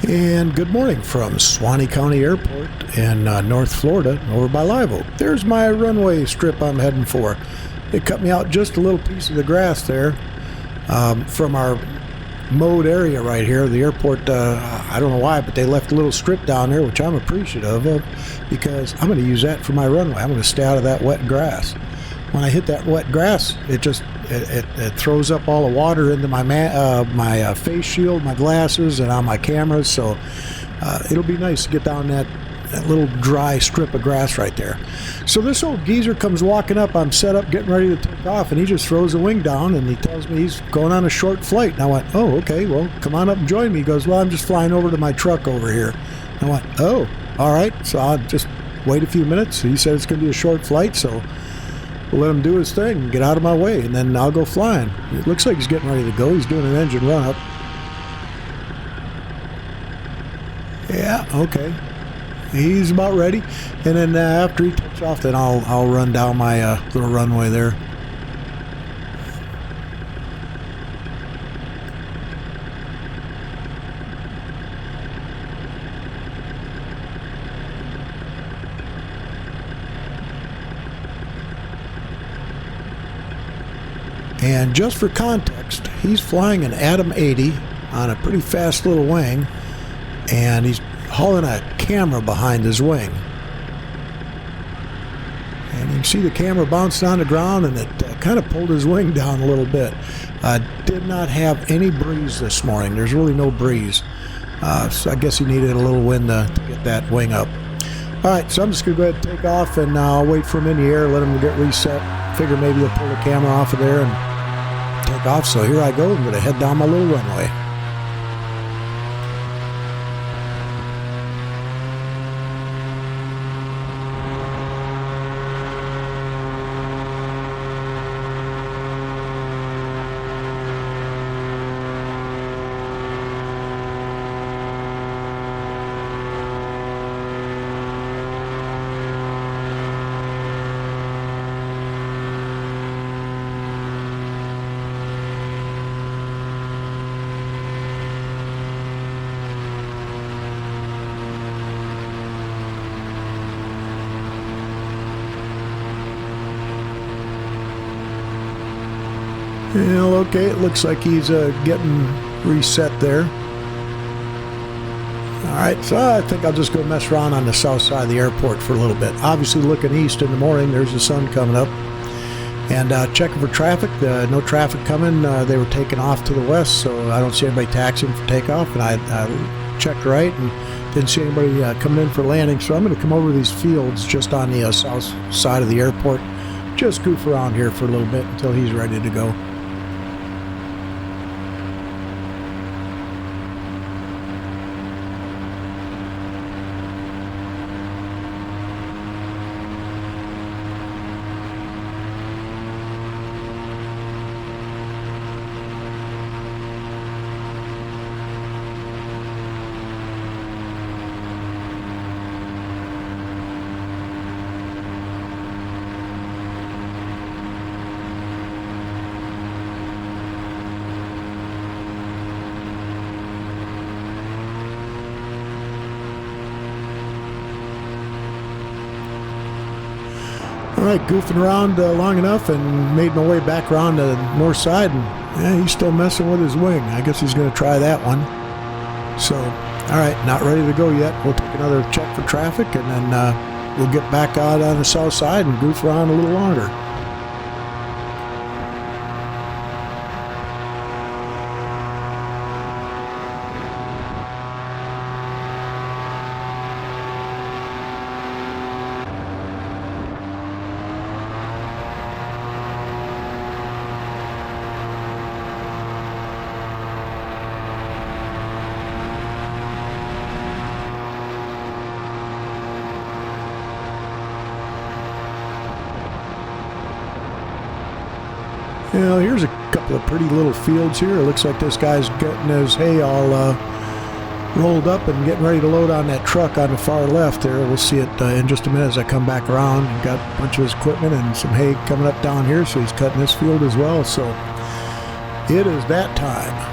And good morning from Suwannee County Airport in North Florida over by Live Oak. There's my runway strip I'm heading for. They cut me out just a little piece of the grass there from our mowed area right here. The airport, I don't know why, but they left a little strip down there, which I'm appreciative of because I'm going to use that for my runway. I'm going to stay out of that wet grass. When I hit that wet grass, it throws up all the water into my face shield, my glasses, and on my cameras. So it'll be nice to get down that little dry strip of grass right there. So this old geezer comes walking up. I'm set up, getting ready to take off, and he just throws the wing down, and he tells me he's going on a short flight. And I went, oh, okay, well, come on up and join me. He goes, well, I'm just flying over to my truck over here. And I went, oh, all right. So I'll just wait a few minutes. He said it's going to be a short flight, so we'll let him do his thing and get out of my way, and then I'll go flying. It looks like he's getting ready to go. He's doing an engine run-up. Yeah, okay. He's about ready. And then after he takes off, then I'll run down my little runway there. And just for context, he's flying an Atom 80 on a pretty fast little wing, and he's hauling a camera behind his wing. And you can see the camera bounced on the ground, and it kind of pulled his wing down a little bit. Did not have any breeze this morning. There's really no breeze. So I guess he needed a little wind to get that wing up. All right, so I'm just going to go ahead and take off, and I'll wait for him in the air, let him get reset. Figure maybe he'll pull the camera off of there and take off. So here I go. I'm going to head down my little runway. Well, okay, it looks like he's getting reset there. All right, so I think I'll just go mess around on the south side of the airport for a little bit. Obviously, looking east in the morning, there's the sun coming up. And checking for traffic, no traffic coming. They were taking off to the west, so I don't see anybody taxiing for takeoff. And I checked right and didn't see anybody coming in for landing. So I'm going to come over these fields just on the south side of the airport, just goof around here for a little bit until he's ready to go. All right, goofing around long enough and made my way back around the north side, and yeah, he's still messing with his wing. I guess he's going to try that one. So, all right, not ready to go yet. We'll take another check for traffic, and then we'll get back out on the south side and goof around a little longer. You know, here's a couple of pretty little fields here. It looks like this guy's getting his hay all rolled up and getting ready to load on that truck on the far left there. We'll see it in just a minute as I come back around. He's got a bunch of his equipment and some hay coming up down here, so he's cutting this field as well. So it is that time.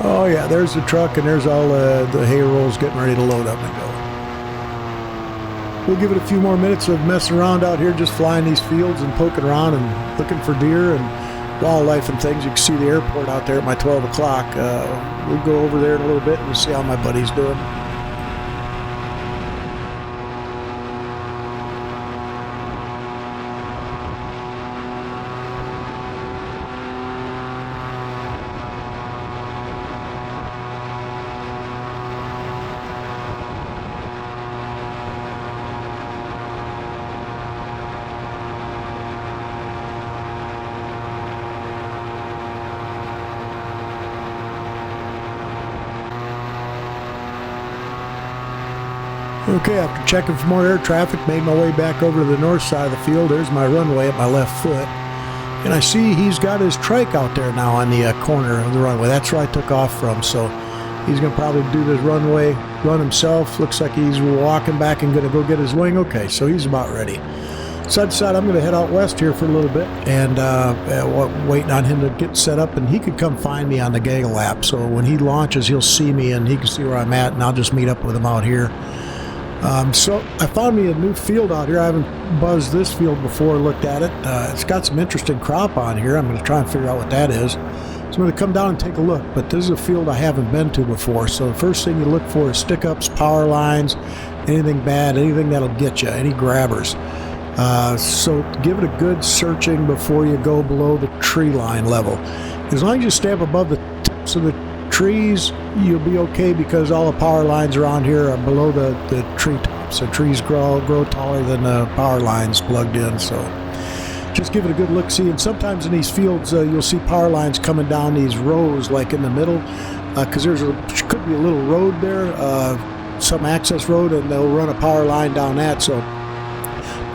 Oh yeah, there's the truck, and there's all the hay rolls getting ready to load up and go. We'll give it a few more minutes of messing around out here, just flying these fields and poking around and looking for deer and wildlife and things. You can see the airport out there at my 12 o'clock. We'll go over there in a little bit and see how my buddy's doing. Okay, after checking for more air traffic, made my way back over to the north side of the field. There's my runway at my left foot. And I see he's got his trike out there now on the corner of the runway. That's where I took off from. So he's going to probably do this runway run himself. Looks like he's walking back and going to go get his wing. Okay, so he's about ready. So I decided I'm going to head out west here for a little bit and waiting on him to get set up. And he could come find me on the gaggle lap. So when he launches, he'll see me and he can see where I'm at. And I'll just meet up with him out here. So I found me a new field out here. I haven't buzzed this field before, looked at it. It's got some interesting crop on here. I'm going to try and figure out what that is. So I'm going to come down and take a look, but this is a field I haven't been to before. So the first thing you look for is stick-ups, power lines, anything bad, anything that'll get you, any grabbers. So give it a good searching before you go below the tree line level. As long as you stay up above the tips of the trees, you'll be okay because all the power lines around here are below the tree tops. The trees grow taller than the power lines plugged in, so just give it a good look-see. And sometimes in these fields you'll see power lines coming down these rows like in the middle because could be a little road there, some access road, and they'll run a power line down that. So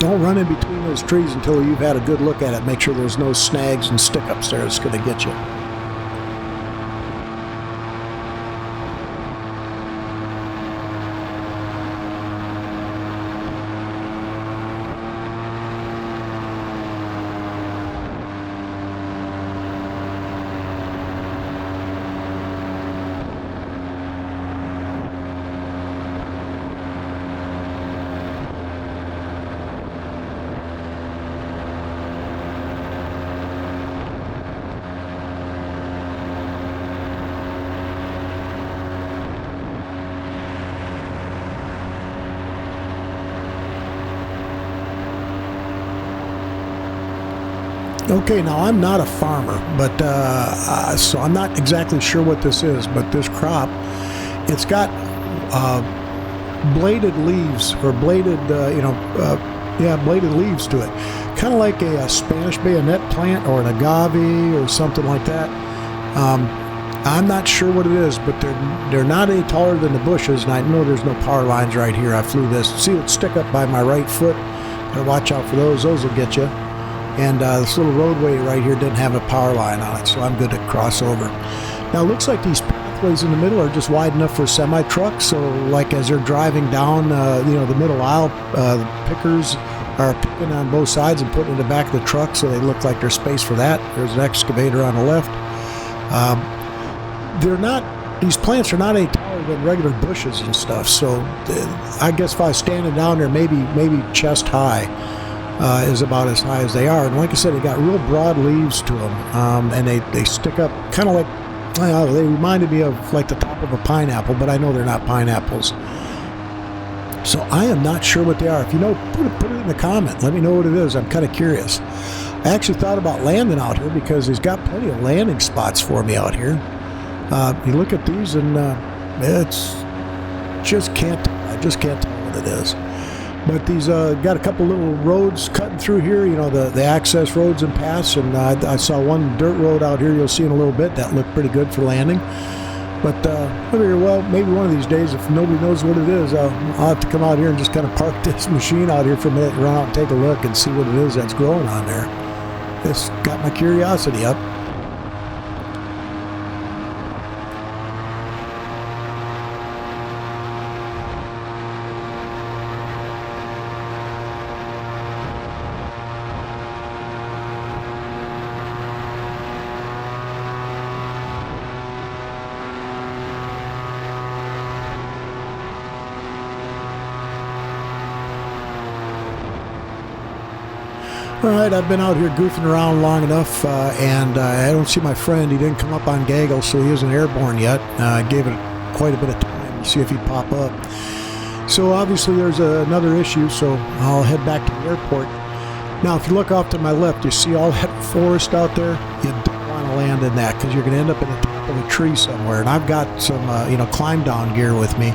don't run in between those trees until you've had a good look at it. Make sure there's no snags and stick-ups there that's going to get you. Okay, now I'm not a farmer, but so I'm not exactly sure what this is, but this crop, it's got bladed leaves or bladed, bladed leaves to it. Kind of like a Spanish bayonet plant or an agave or something like that. I'm not sure what it is, but they're not any taller than the bushes, and I know there's no power lines right here. I flew this. See it stick up by my right foot? Gotta watch out for those. Those will get you. And this little roadway right here didn't have a power line on it, so I'm good to cross over. Now it looks like these pathways in the middle are just wide enough for semi-trucks, so like as they're driving down the middle aisle, the pickers are picking on both sides and putting it in the back of the truck, so they look like there's space for that. There's an excavator on the left. These plants are not any taller than regular bushes and stuff, so I guess if I was standing down there, maybe chest high. Is about as high as they are. And like I said, they got real broad leaves to them, and they stick up kind of like, they reminded me of like the top of a pineapple, but I know they're not pineapples. So I am not sure what they are. If you know, put it in the comment. Let me know what it is. I'm kind of curious. I actually thought about landing out here because he's got plenty of landing spots for me out here. You look at these and I just can't tell what it is. But these got a couple little roads cutting through here, the access roads and paths, and I saw one dirt road out here you'll see in a little bit that looked pretty good for landing. But I figure, well, maybe one of these days, if nobody knows what it is, I'll have to come out here and just kind of park this machine out here for a minute and run out and take a look and see what it is that's growing on there. It's got my curiosity up. All right, I've been out here goofing around long enough, and I don't see my friend. He didn't come up on gaggle, so he isn't airborne yet. I gave it quite a bit of time to see if he'd pop up. So obviously there's another issue, so I'll head back to the airport. Now, if you look off to my left, you see all that forest out there? You don't want to land in that because you're going to end up in the top of a tree somewhere. And I've got some, climb down gear with me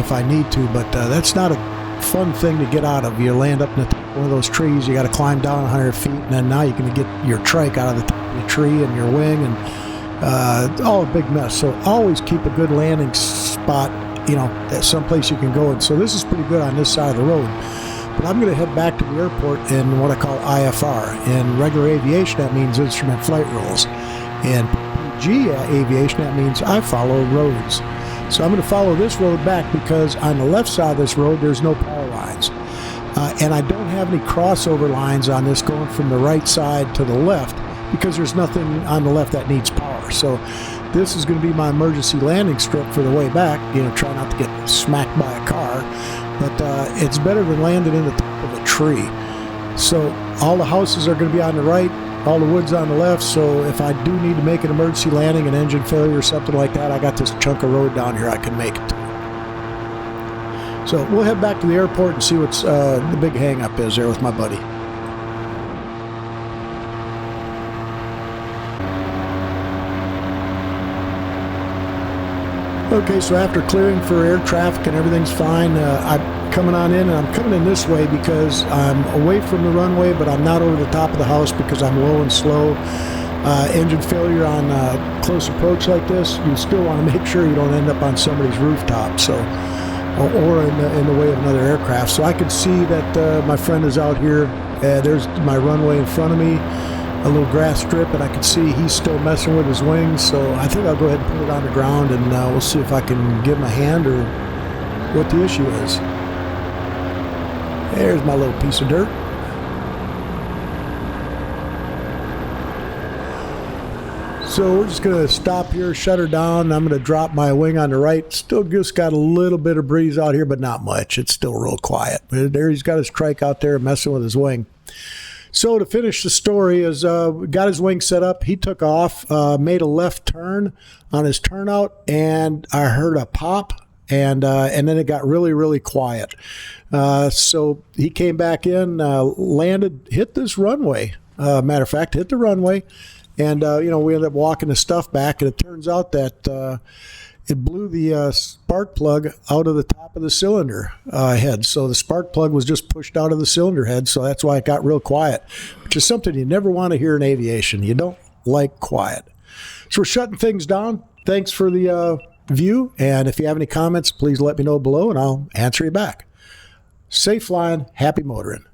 if I need to, but that's not a fun thing to get out of. You land up in the top of one of those trees, you got to climb down 100 feet, and then now you're going to get your trike out of the top of the tree and your wing, and all a big mess. So always keep a good landing spot, at some place you can go. And so this is pretty good on this side of the road. But I'm going to head back to the airport in what I call IFR. In regular aviation, that means instrument flight rules. In PG aviation, that means I follow roads. So I'm going to follow this road back because on the left side of this road, there's no power lines. And I don't have any crossover lines on this going from the right side to the left because there's nothing on the left that needs power. So this is going to be my emergency landing strip for the way back. Try not to get smacked by a car. But it's better than landing in the top of a tree. So all the houses are going to be on the right, all the woods on the left. So if I do need to make an emergency landing, an engine failure or something like that, I got this chunk of road down here I can make it to. So we'll head back to the airport and see what's the big hang-up is there with my buddy. Okay, so after clearing for air traffic and everything's fine, I'm coming on in, and I'm coming in this way because I'm away from the runway, but I'm not over the top of the house because I'm low and slow. Engine failure on close approach like this, you still want to make sure you don't end up on somebody's rooftop, so or in the way of another aircraft. So I can see that my friend is out here. There's my runway in front of me. A little grass strip, and I can see he's still messing with his wings, so I think I'll go ahead and put it on the ground, and we'll see if I can give him a hand or what the issue is. There's my little piece of dirt. So we're just going to stop here, shut her down. I'm going to drop my wing on the right. Still just got a little bit of breeze out here, but not much. It's still real quiet. There he's got his trike out there messing with his wing. So to finish the story, is got his wing set up. He took off, made a left turn on his turnout, and I heard a pop, and then it got really, really quiet. So he came back in, landed, hit this runway. Matter of fact, hit the runway, and we ended up walking the stuff back, and it turns out that it blew the spark plug out of the top of the cylinder head. So the spark plug was just pushed out of the cylinder head, so that's why it got real quiet, which is something you never want to hear in aviation. You don't like quiet. So we're shutting things down. Thanks for the view, and if you have any comments, please let me know below, and I'll answer you back. Safe flying, happy motoring.